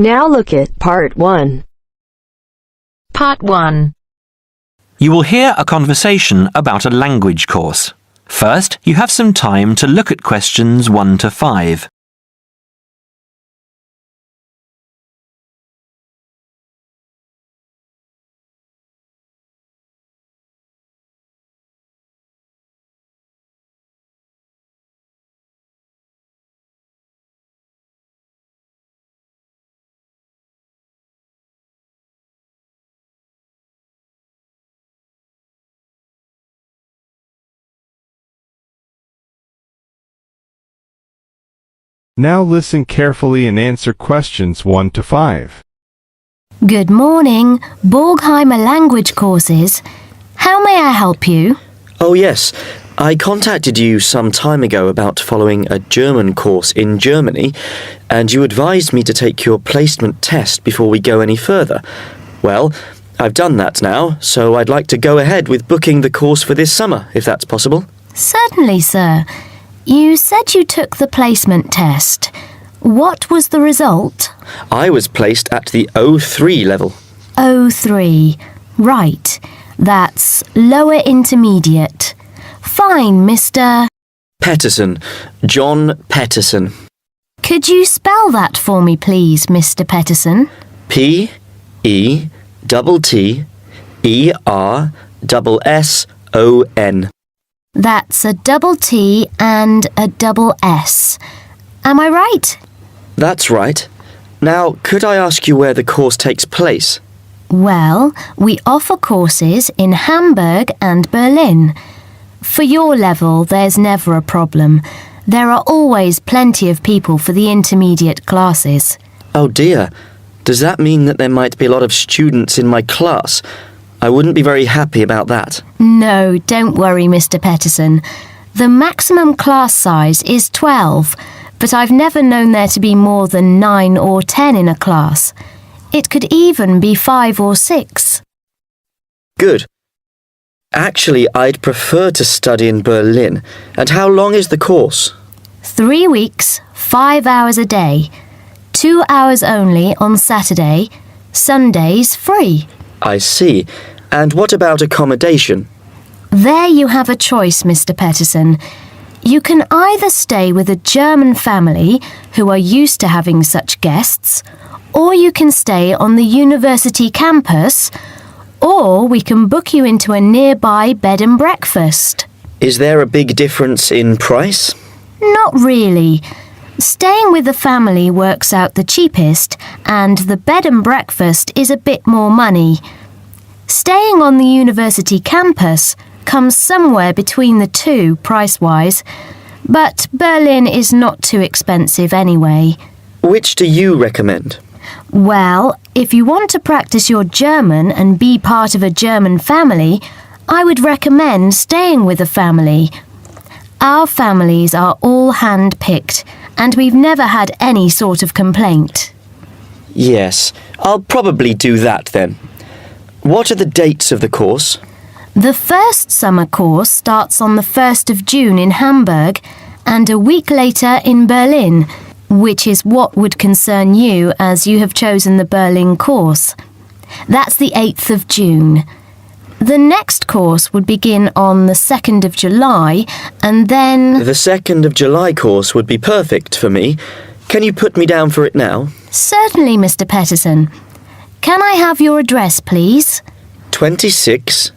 Now look at Part 1. Part 1. You will hear a conversation about a language course. First, you have some time to look at questions 1 to 5. Now listen carefully and answer questions 1 to 5. Good morning, Borgheimer language courses. How may I help you? Oh yes, I contacted you some time ago about following a German course in Germany, and you advised me to take your placement test before we go any further. Well, I've done that now, so I'd like to go ahead with booking the course for this summer, if that's possible. Certainly, sir. You said you took the placement test. What was the result? I was placed at the O3 level. O3. Right. That's lower intermediate. Fine, Mr. Petterson. John Petterson. Could you spell that for me, please, Mr. Petterson? P-E-T-T-E-R-S-S-O-N. That's a double T and a double S. Am I right? That's right. Now, could I ask you where the course takes place? Well, we offer courses in Hamburg and Berlin. For your level, there's never a problem. There are always plenty of people for the intermediate classes. Oh dear. Does that mean that there might be a lot of students in my class? I wouldn't be very happy about that. No, don't worry, Mr. Petterson. The maximum class size is 12, but I've never known there to be more than 9 or 10 in a class. It could even be 5 or 6. Good. Actually, I'd prefer to study in Berlin. And how long is the course? 3 weeks, 5 hours a day. 2 hours only on Saturday. Sundays free. I see. And what about accommodation? There you have a choice, Mr. Petterson. You can either stay with a German family who are used to having such guests, or you can stay on the university campus, or we can book you into a nearby bed and breakfast. Is there a big difference in price? Not really. Staying with the family works out the cheapest, and the bed and breakfast is a bit more money. Staying on the university campus comes somewhere between the two price-wise, but Berlin is not too expensive anyway. Which do you recommend? Well, if you want to practice your German and be part of a German family, I would recommend staying with a family. Our families are all hand-picked, and we've never had any sort of complaint. Yes, I'll probably do that then. What are the dates of the course? The first summer course starts on the 1st of June in Hamburg and a week later in Berlin, which is what would concern you as you have chosen the Berlin course. That's the 8th of June. The next course would begin on the 2nd of July and then... The 2nd of July course would be perfect for me. Can you put me down for it now? Certainly, Mr. Petterson. Can I have your address, please? 26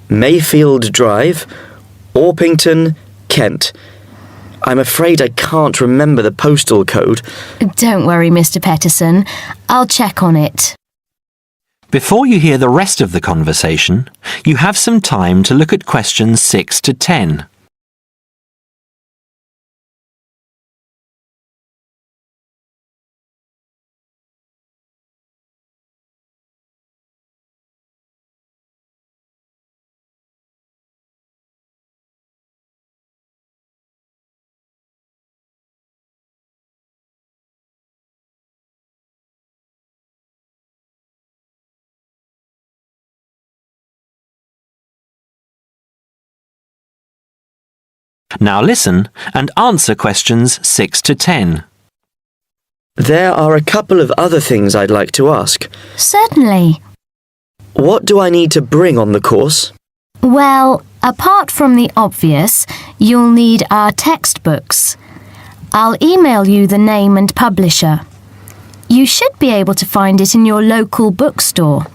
Mayfield Drive, Orpington, Kent. I'm afraid I can't remember the postal code. Don't worry, Mr. Petterson. I'll check on it. Before you hear the rest of the conversation, you have some time to look at questions 6 to 10. Now listen and answer questions 6 to 10. There are a couple of other things I'd like to ask. Certainly. What do I need to bring on the course? Well, apart from the obvious, you'll need our textbooks. I'll email you the name and publisher. You should be able to find it in your local bookstore.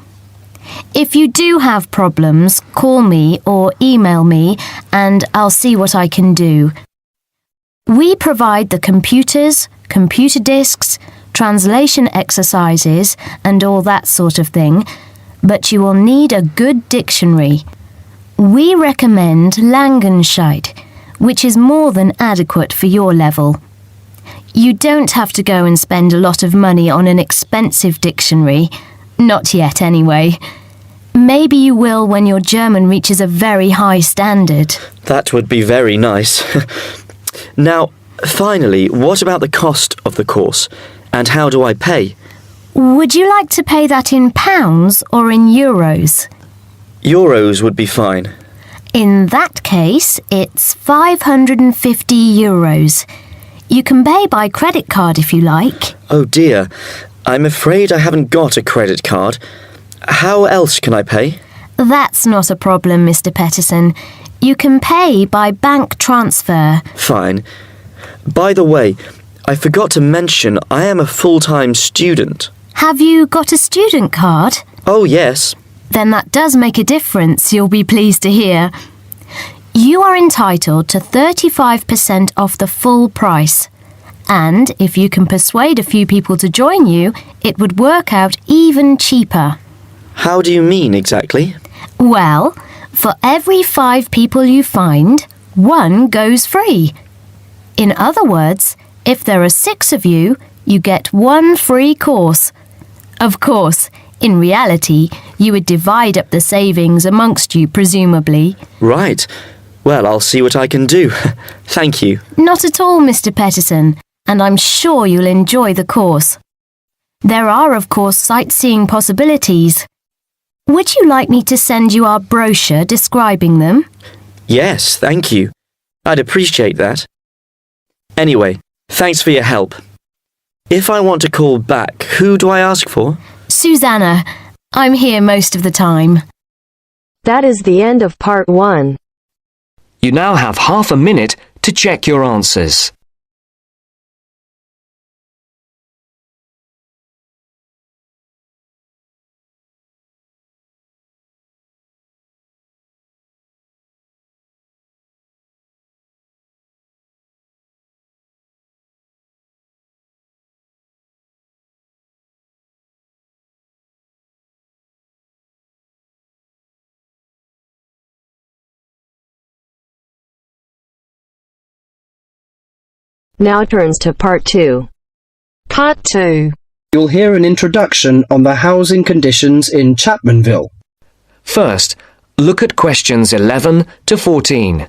If you do have problems, call me or email me and I'll see what I can do. We provide the computers, computer disks, translation exercises and all that sort of thing, but you will need a good dictionary. We recommend Langenscheidt, which is more than adequate for your level. You don't have to go and spend a lot of money on an expensive dictionary. Not yet, anyway. Maybe you will when your German reaches a very high standard. That would be very nice. Now, finally, what about the cost of the course? And how do I pay? Would you like to pay that in pounds or in euros? Euros would be fine. In that case, it's 550 euros. You can pay by credit card if you like. Oh dear, I'm afraid I haven't got a credit card. How else can I pay? That's not a problem, Mr. Peterson. You can pay by bank transfer. Fine. By the way, I forgot to mention I am a full-time student. Have you got a student card? Oh yes. Then that does make a difference, you'll be pleased to hear. You are entitled to 35% off the full price. And if you can persuade a few people to join you, it would work out even cheaper. How do you mean exactly? Well, for every 5 people you find, 1 goes free. In other words, if there are 6 of you, you get 1 free course. Of course, in reality, you would divide up the savings amongst you, presumably. Right. Well, I'll see what I can do. Thank you. Not at all, Mr. Peterson, and I'm sure you'll enjoy the course. There are, of course, sightseeing possibilities. Would you like me to send you our brochure describing them? Yes, thank you. I'd appreciate that. Anyway, thanks for your help. If I want to call back, who do I ask for? Susanna, I'm here most of the time. That is the end of part 1. You now have half a minute to check your answers. Now turns to part 2. Part 2. You'll hear an introduction on the housing conditions in Chapmanville. First, look at questions 11 to 14.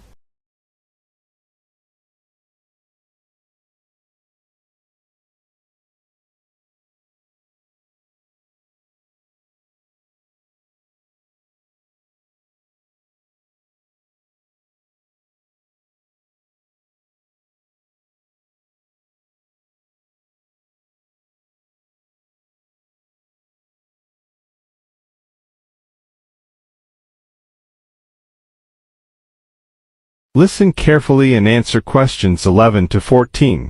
Listen carefully and answer questions 11 to 14.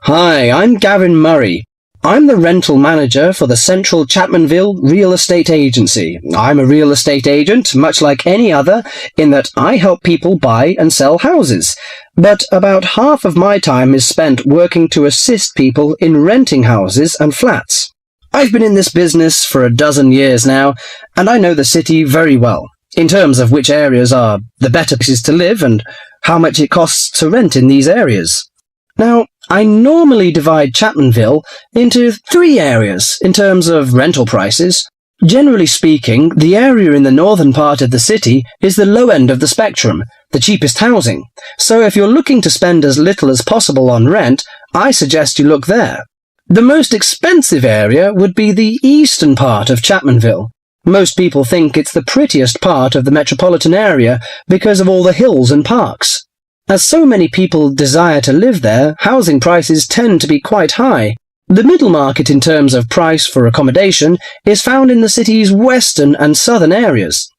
Hi, I'm Gavin Murray. I'm the rental manager for the Central Chapmanville Real Estate Agency. I'm a real estate agent, much like any other, in that I help people buy and sell houses. But about half of my time is spent working to assist people in renting houses and flats. I've been in this business for a dozen years now, and I know the city very well, in terms of which areas are the better places to live and how much it costs to rent in these areas. Now, I normally divide Chapmanville into 3 areas in terms of rental prices. Generally speaking, the area in the northern part of the city is the low end of the spectrum, the cheapest housing. So if you're looking to spend as little as possible on rent, I suggest you look there. The most expensive area would be the eastern part of Chapmanville. Most people think it's the prettiest part of the metropolitan area because of all the hills and parks. As so many people desire to live there, housing prices tend to be quite high. The middle market in terms of price for accommodation is found in the city's western and southern areas.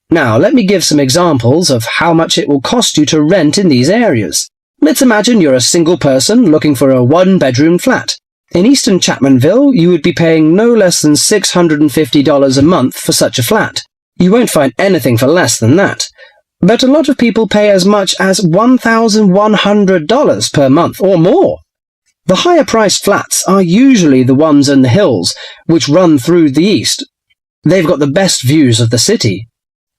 Now, let me give some examples of how much it will cost you to rent in these areas. Let's imagine you're a single person looking for a one-bedroom flat. In Eastern Chapmanville, you would be paying no less than $650 a month for such a flat. You won't find anything for less than that. But a lot of people pay as much as $1,100 per month or more. The higher-priced flats are usually the ones in the hills, which run through the east. They've got the best views of the city.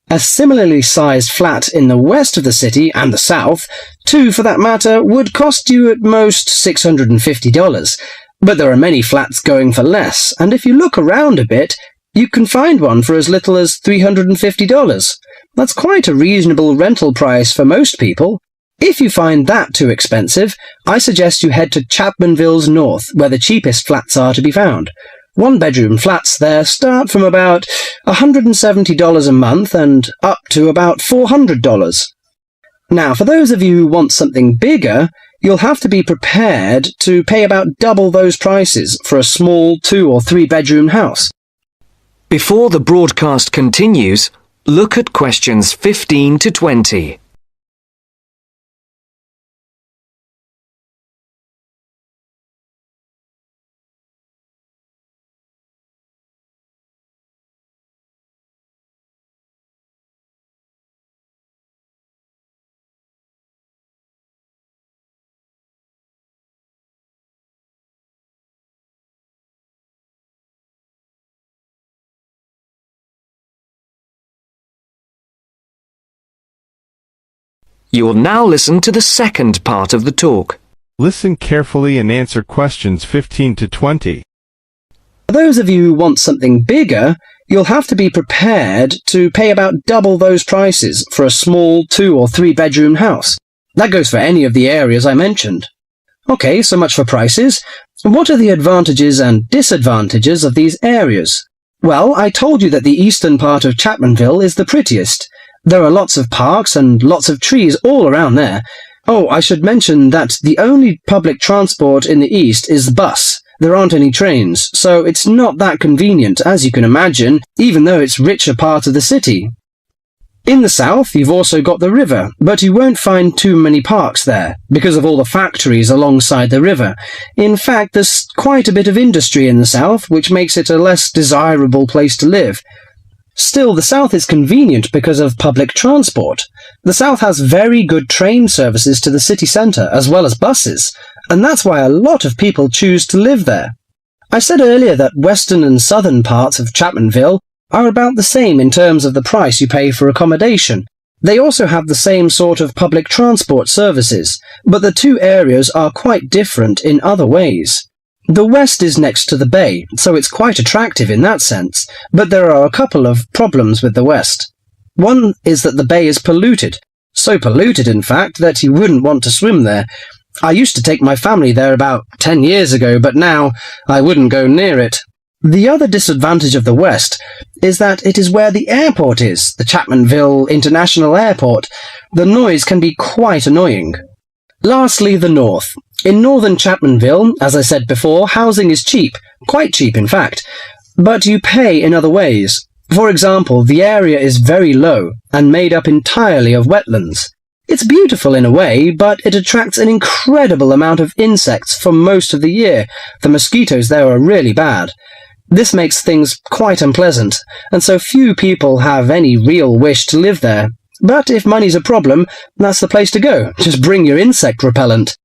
A similarly sized flat in the west of the city and the south, two for that matter, would cost you at most $650. But there are many flats going for less, and if you look around a bit, you can find one for as little as $350. That's quite a reasonable rental price for most people. If you find that too expensive, I suggest you head to Chapmanville's north, where the cheapest flats are to be found. One-bedroom flats there start from about $170 a month and up to about $400. Now, for those of you who want something bigger, you'll have to be prepared to pay about double those prices for a small 2- or 3-bedroom house. Before the broadcast continues, look at questions 15 to 20. You will now listen to the second part of the talk. Listen carefully and answer questions 15 to 20. For those of you who want something bigger, you'll have to be prepared to pay about double those prices for a small 2- or 3-bedroom house. That goes for any of the areas I mentioned. Okay, so much for prices. What are the advantages and disadvantages of these areas? Well, I told you that the eastern part of Chapmanville is the prettiest. There are lots of parks and lots of trees all around there. Oh, I should mention that the only public transport in the east is the bus. There aren't any trains, so it's not that convenient, as you can imagine, even though it's richer part of the city. In the south, you've also got the river, but you won't find too many parks there, because of all the factories alongside the river. In fact, there's quite a bit of industry in the south, which makes it a less desirable place to live. Still, the south is convenient because of public transport. The south has very good train services to the city centre, as well as buses, and that's why a lot of people choose to live there. I said earlier that western and southern parts of Chapmanville are about the same in terms of the price you pay for accommodation. They also have the same sort of public transport services, but the two areas are quite different in other ways. The west is next to the bay, so it's quite attractive in that sense, but there are a couple of problems with the west. One is that the bay is polluted, so polluted in fact that you wouldn't want to swim there. I used to take my family there about 10 years ago, but now I wouldn't go near it. The other disadvantage of the west is that it is where the airport is, the Chapmanville International Airport. The noise can be quite annoying. Lastly, the north. In northern Chapmanville, as I said before, housing is cheap, quite cheap in fact, but you pay in other ways. For example, the area is very low and made up entirely of wetlands. It's beautiful in a way, but it attracts an incredible amount of insects for most of the year. The mosquitoes there are really bad. This makes things quite unpleasant, and so few people have any real wish to live there. But if money's a problem, that's the place to go. Just bring your insect repellent.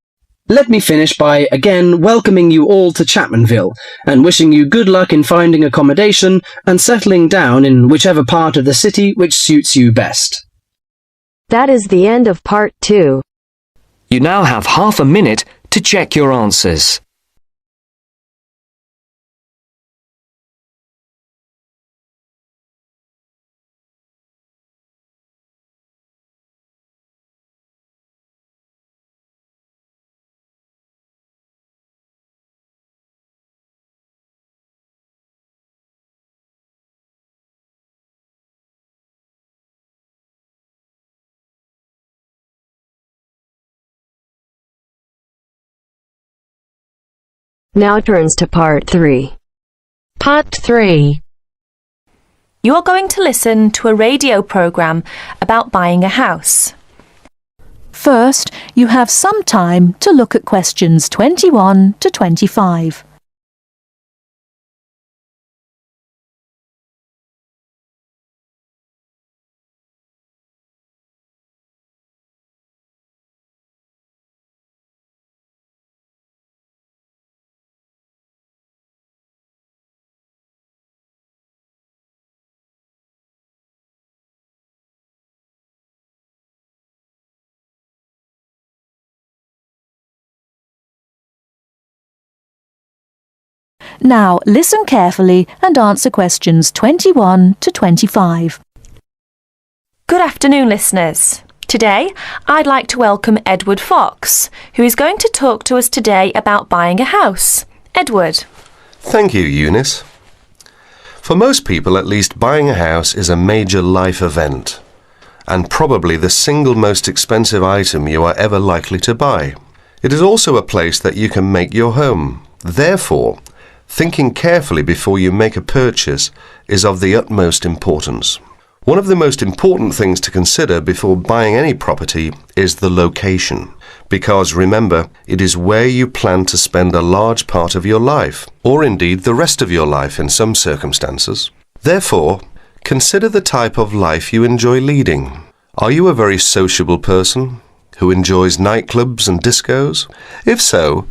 Let me finish by again welcoming you all to Chapmanville and wishing you good luck in finding accommodation and settling down in whichever part of the city which suits you best. That is the end of part 2. You now have half a minute to check your answers. Now turns to part 3. Part 3. You are going to listen to a radio program about buying a house. First, you have some time to look at questions 21 to 25. Now listen carefully and answer questions 21 to 25. Good afternoon, listeners. Today, I'd like to welcome Edward Fox, who is going to talk to us today about buying a house. Edward. Thank you, Eunice. For most people, at least, buying a house is a major life event, and probably the single most expensive item you are ever likely to buy. It is also a place that you can make your home. Therefore, thinking carefully before you make a purchase is of the utmost importance. One of the most important things to consider before buying any property is the location, because remember, it is where you plan to spend a large part of your life, or indeed the rest of your life in some circumstances. Therefore, consider the type of life you enjoy leading. Are you a very sociable person who enjoys nightclubs and discos? If so,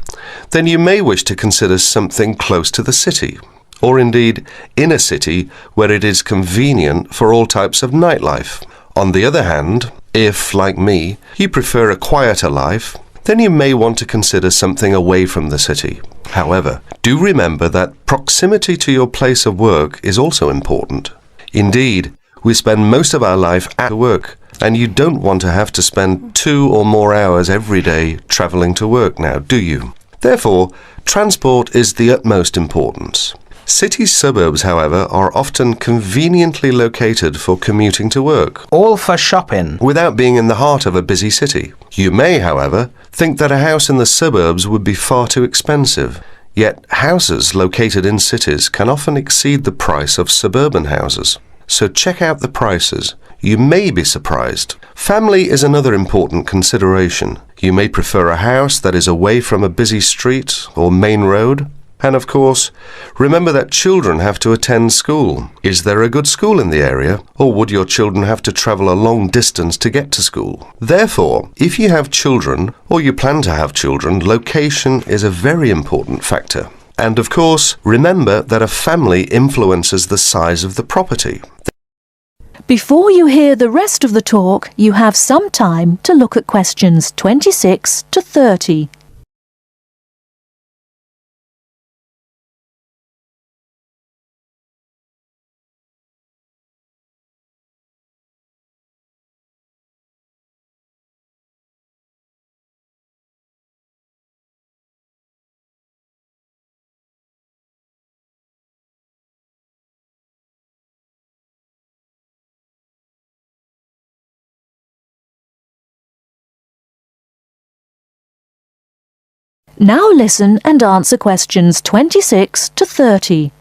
then you may wish to consider something close to the city, or indeed in a city where it is convenient for all types of nightlife. On the other hand, if, like me, you prefer a quieter life, then you may want to consider something away from the city. However, do remember that proximity to your place of work is also important. Indeed, we spend most of our life at work, and you don't want to have to spend 2 or more hours every day travelling to work now, do you? Therefore, transport is the utmost importance. City suburbs, however, are often conveniently located for commuting to work, all for shopping, without being in the heart of a busy city. You may, however, think that a house in the suburbs would be far too expensive. Yet houses located in cities can often exceed the price of suburban houses. So check out the prices. You may be surprised. Family is another important consideration. You may prefer a house that is away from a busy street or main road. And of course, remember that children have to attend school. Is there a good school in the area, or would your children have to travel a long distance to get to school? Therefore, if you have children, or you plan to have children, location is a very important factor. And of course, remember that a family influences the size of the property. Before you hear the rest of the talk, you have some time to look at questions 26 to 30. Now listen and answer questions 26 to 30.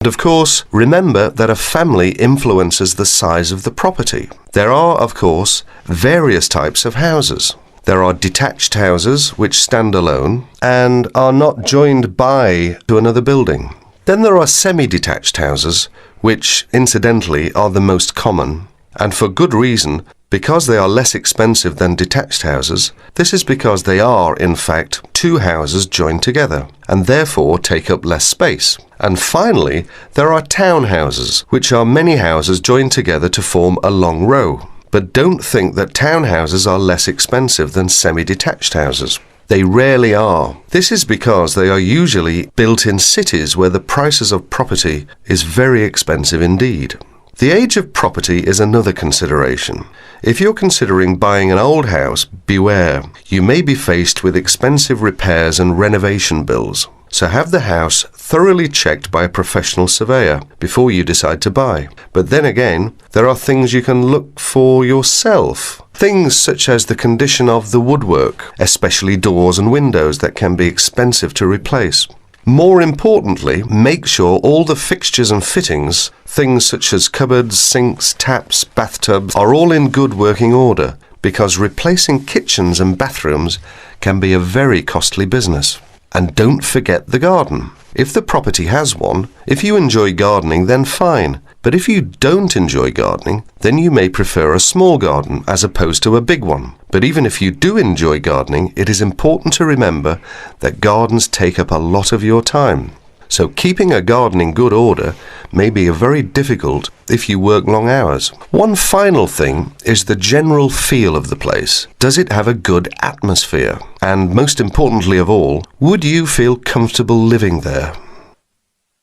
And of course, remember that a family influences the size of the property. There are, of course, various types of houses. There are detached houses which stand alone and are not joined by to another building. Then there are semi-detached houses, which, incidentally, are the most common, and for good reason. Because they are less expensive than detached houses, this is because they are, in fact, 2 houses joined together, and therefore take up less space. And finally, there are townhouses, which are many houses joined together to form a long row. But don't think that townhouses are less expensive than semi-detached houses. They rarely are. This is because they are usually built in cities where the prices of property is very expensive indeed. The age of property is another consideration. If you're considering buying an old house, beware. You may be faced with expensive repairs and renovation bills. So have the house thoroughly checked by a professional surveyor before you decide to buy. But then again, there are things you can look for yourself. Things such as the condition of the woodwork, especially doors and windows that can be expensive to replace. More importantly, make sure all the fixtures and fittings, things such as cupboards, sinks, taps, bathtubs, are all in good working order, because replacing kitchens and bathrooms can be a very costly business. And don't forget the garden. If the property has one, if you enjoy gardening, then fine. But if you don't enjoy gardening, then you may prefer a small garden as opposed to a big one. But even if you do enjoy gardening, it is important to remember that gardens take up a lot of your time. So keeping a garden in good order may be very difficult if you work long hours. One final thing is the general feel of the place. Does it have a good atmosphere? And most importantly of all, would you feel comfortable living there?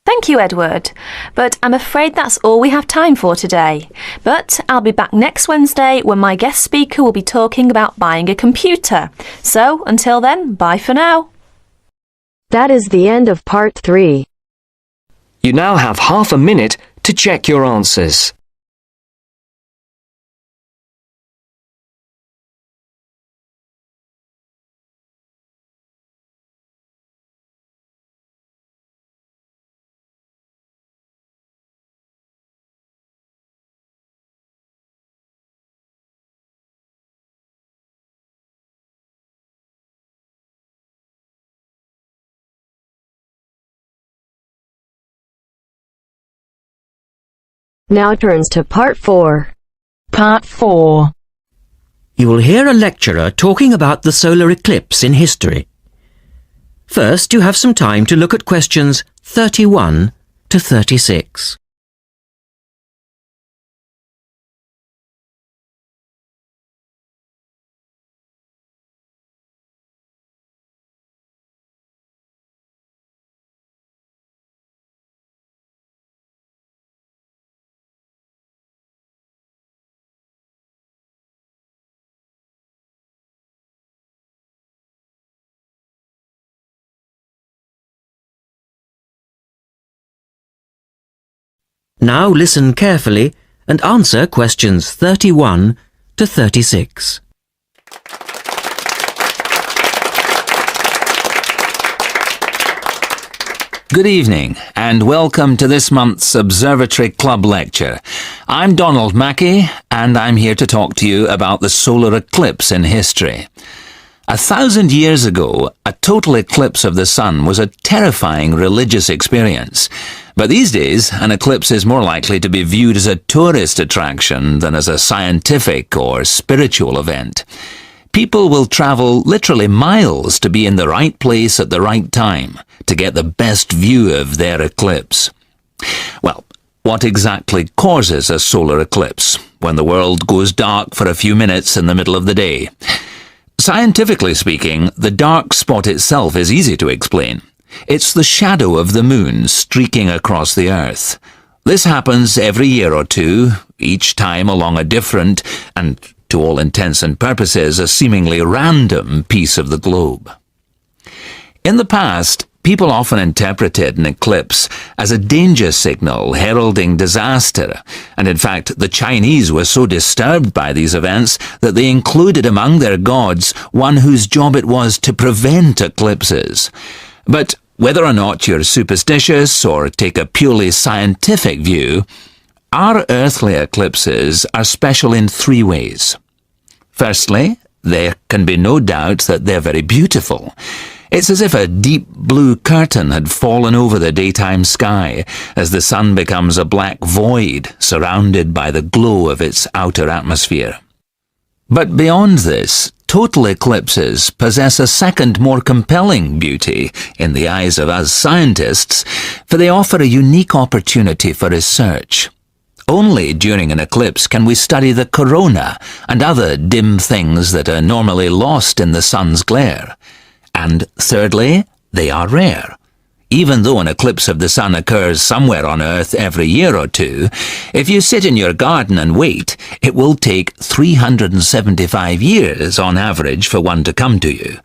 Thank you, Edward. But I'm afraid that's all we have time for today. But I'll be back next Wednesday when my guest speaker will be talking about buying a computer. So until then, bye for now. That is the end of part 3. You now have half a minute to check your answers. Now turns to part 4. Part 4. You will hear a lecturer talking about the solar eclipse in history. First, you have some time to look at questions 31 to 36. Now listen carefully and answer questions 31 to 36. Good evening and welcome to this month's Observatory Club lecture. I'm Donald Mackey and I'm here to talk to you about the solar eclipse in history. 1,000 years ago, a total eclipse of the sun was a terrifying religious experience. But these days, an eclipse is more likely to be viewed as a tourist attraction than as a scientific or spiritual event. People will travel literally miles to be in the right place at the right time to get the best view of their eclipse. Well, what exactly causes a solar eclipse when the world goes dark for a few minutes in the middle of the day? Scientifically speaking, the dark spot itself is easy to explain. It's the shadow of the moon streaking across the Earth. This happens every year or two, each time along a different, and to all intents and purposes, a seemingly random piece of the globe. In the past, people often interpreted an eclipse as a danger signal heralding disaster, and in fact the Chinese were so disturbed by these events that they included among their gods one whose job it was to prevent eclipses. But whether or not you're superstitious or take a purely scientific view, our earthly eclipses are special in 3 ways. Firstly, there can be no doubt that they're very beautiful. It's as if a deep blue curtain had fallen over the daytime sky as the sun becomes a black void surrounded by the glow of its outer atmosphere. But beyond this, total eclipses possess a second, more compelling beauty in the eyes of us scientists, for they offer a unique opportunity for research. Only during an eclipse can we study the corona and other dim things that are normally lost in the sun's glare. And thirdly, they are rare. Even though an eclipse of the sun occurs somewhere on Earth every year or two, if you sit in your garden and wait, it will take 375 years on average for one to come to you.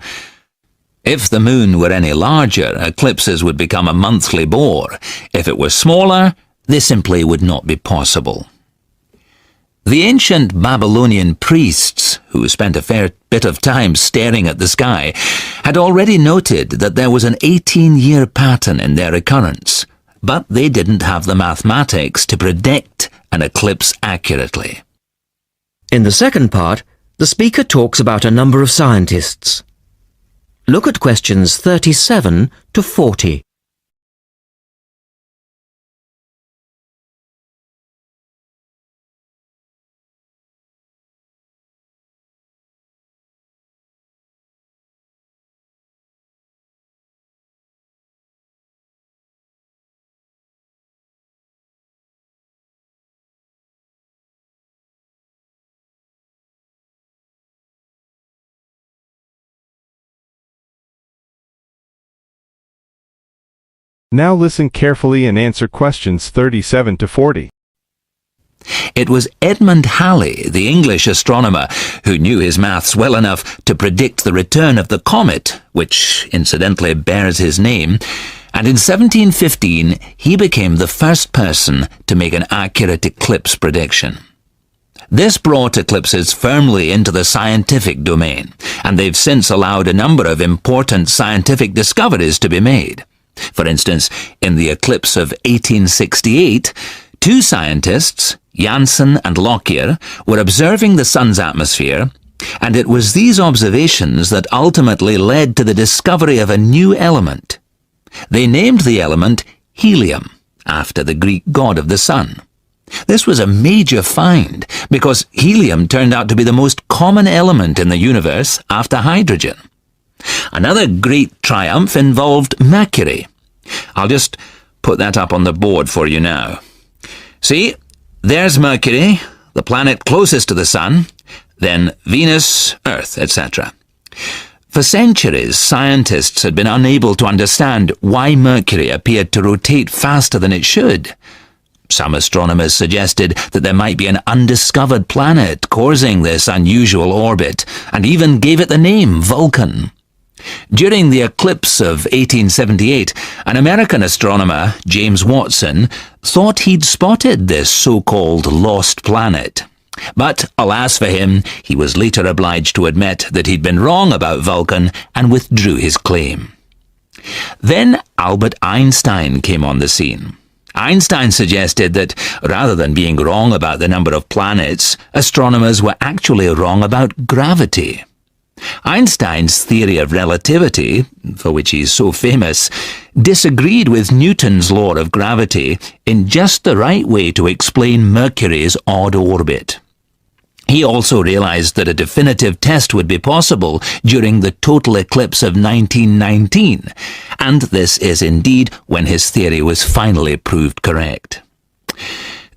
If the moon were any larger, eclipses would become a monthly bore. If it were smaller, they simply would not be possible. The ancient Babylonian priests, who spent a fair bit of time staring at the sky, had already noted that there was an 18-year pattern in their occurrence, but they didn't have the mathematics to predict an eclipse accurately. In the second part, the speaker talks about a number of scientists. Look at questions 37 to 40. Now listen carefully and answer questions 37 to 40. It was Edmund Halley, the English astronomer, who knew his maths well enough to predict the return of the comet, which incidentally bears his name, and in 1715 he became the first person to make an accurate eclipse prediction. This brought eclipses firmly into the scientific domain, and they've since allowed a number of important scientific discoveries to be made. For instance, in the eclipse of 1868, two scientists, Janssen and Lockyer, were observing the sun's atmosphere, and it was these observations that ultimately led to the discovery of a new element. They named the element helium, after the Greek god of the sun. This was a major find, because helium turned out to be the most common element in the universe after hydrogen. Another great triumph involved Mercury. I'll just put that up on the board for you now. See, there's Mercury, the planet closest to the Sun, then Venus, Earth, etc. For centuries, scientists had been unable to understand why Mercury appeared to rotate faster than it should. Some astronomers suggested that there might be an undiscovered planet causing this unusual orbit, and even gave it the name Vulcan. During the eclipse of 1878, an American astronomer, James Watson, thought he'd spotted this so-called lost planet. But, alas for him, he was later obliged to admit that he'd been wrong about Vulcan and withdrew his claim. Then Albert Einstein came on the scene. Einstein suggested that, rather than being wrong about the number of planets, astronomers were actually wrong about gravity. Einstein's theory of relativity, for which he's so famous, disagreed with Newton's law of gravity in just the right way to explain Mercury's odd orbit. He also realized that a definitive test would be possible during the total eclipse of 1919, and this is indeed when his theory was finally proved correct.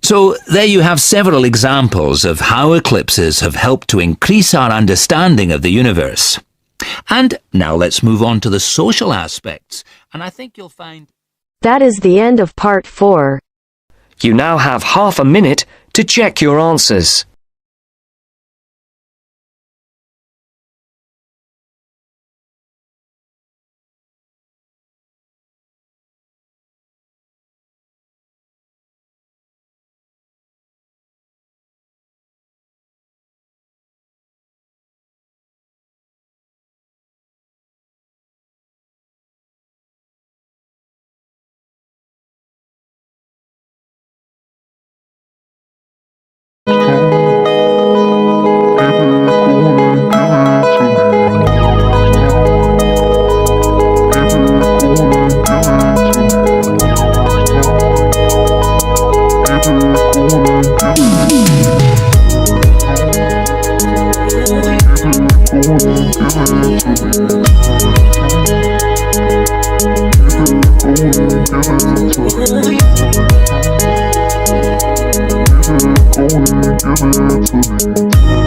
So there you have several examples of how eclipses have helped to increase our understanding of the universe. And now let's move on to the social aspects, and I think you'll find... That is the end of part 4. You now have half a minute to check your answers. Gonna give it to me.